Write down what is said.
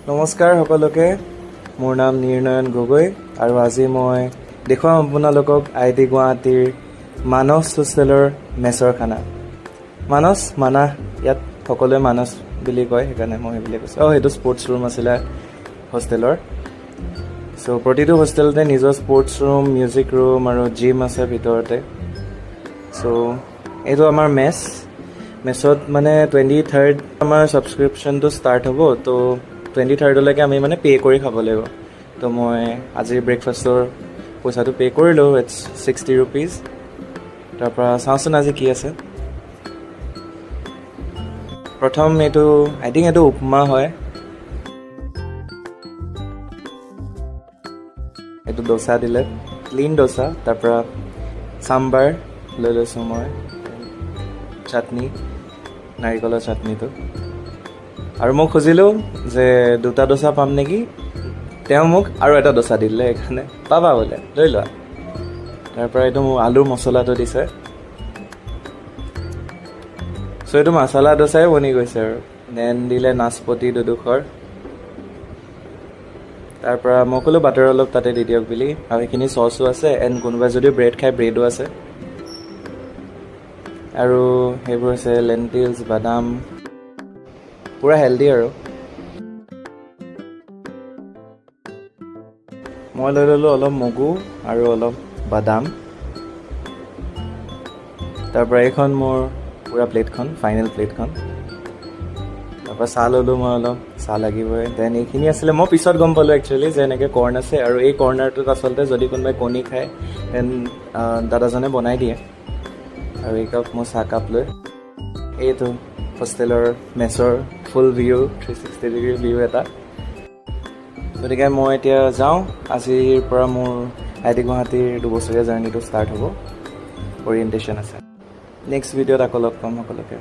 নমস্কাৰ সকলোকে মোৰ নাম নিৰ্ণয়ন গগৈ আৰু আজি মই দেখুৱাম আপোনালোকক IIT গুৱাহাটীৰ মানস হোষ্টেলৰ মেছৰ খানা মানস ইয়াত সকলোৱে মানস বুলি কয় সেইকাৰণে মই সেইবুলি কৈছোঁ সেইটো স্পৰ্টছ ৰুম আছিলে হোষ্টেলৰ সো প্ৰতিটো হোষ্টেলতে নিজৰ স্পৰ্টছ ৰুম মিউজিক ৰুম আৰু জিম আছে ভিতৰতে সো এইটো আমাৰ মেছত মানে 23rd আমাৰ ছাবস্ক্ৰিপশ্যনটো ষ্টাৰ্ট হ'ব তো 23rd আমি মানে পে' কৰি খাব লাগিব তো মই আজিৰ ব্ৰেকফাষ্টৰ পইচাটো পে' কৰিলোঁ ইটছ 60 rupees তাৰপৰা চাওঁচোন আজি কি আছে প্ৰথম এইটো আই থিংক এইটো উপমা হয় এইটো ডোচা দিলে ক্লিন ডোচা তাৰপৰা চাম্বাৰ লৈ লৈছোঁ মই চাটনি নাৰিকলৰ চাটনিটো আৰু মই খুজিলোঁ যে দুটা ডোচা পাম নেকি তেওঁ মোক আৰু এটা ডোচা দিলে সেইকাৰণে পাবা বোলে লৈ লোৱা তাৰপৰা এইটো মোৰ আলুৰ মছলাটো দিছে চ' এইটো মছলা ডোচাই বনি গৈছে আৰু দেন দিলে নাচপতি দুডোখৰ তাৰপৰা মই ক'লোঁ বাটাৰ অলপ তাতে দি দিয়ক বুলি আৰু সেইখিনি চচো আছে এণ্ড কোনোবাই যদি ব্ৰেড খায় ব্ৰেডো আছে আৰু সেইবোৰ আছে লেণ্টিলছ বাদাম পুৰা হেল্ডি আৰু মই লৈ ল'লোঁ অলপ মগু আৰু অলপ বাদাম তাৰপৰা এইখন মোৰ পুৰা প্লেটখন ফাইনেল প্লেটখন তাৰপৰা চাহ ল'লোঁ মই অলপ চাহ লাগিবই দেন এইখিনি আছিলে মই পিছত গম পালোঁ একচুৱেলি যে এনেকৈ কৰ্ণ আছে আৰু এই কৰ্ণাৰটোত আচলতে যদি কোনোবাই কণী খায় দেন দাদাজনে বনাই দিয়ে আৰু এই কাপ মই চাহ কাপ লৈ এইটো হোষ্টেলৰ মেছৰ ফুল ভিউ 360 ডিগ্ৰী ভিউ এটা গতিকে মই এতিয়া যাওঁ আজিৰ পৰা মোৰ IIT গুৱাহাটীৰ 2 বছৰীয়া জাৰ্ণিটো ষ্টাৰ্ট হ'ব অৰিয়েণ্টেশ্যন আছে নেক্সট ভিডিঅ'ত আকৌ লগ পাম সকলোকে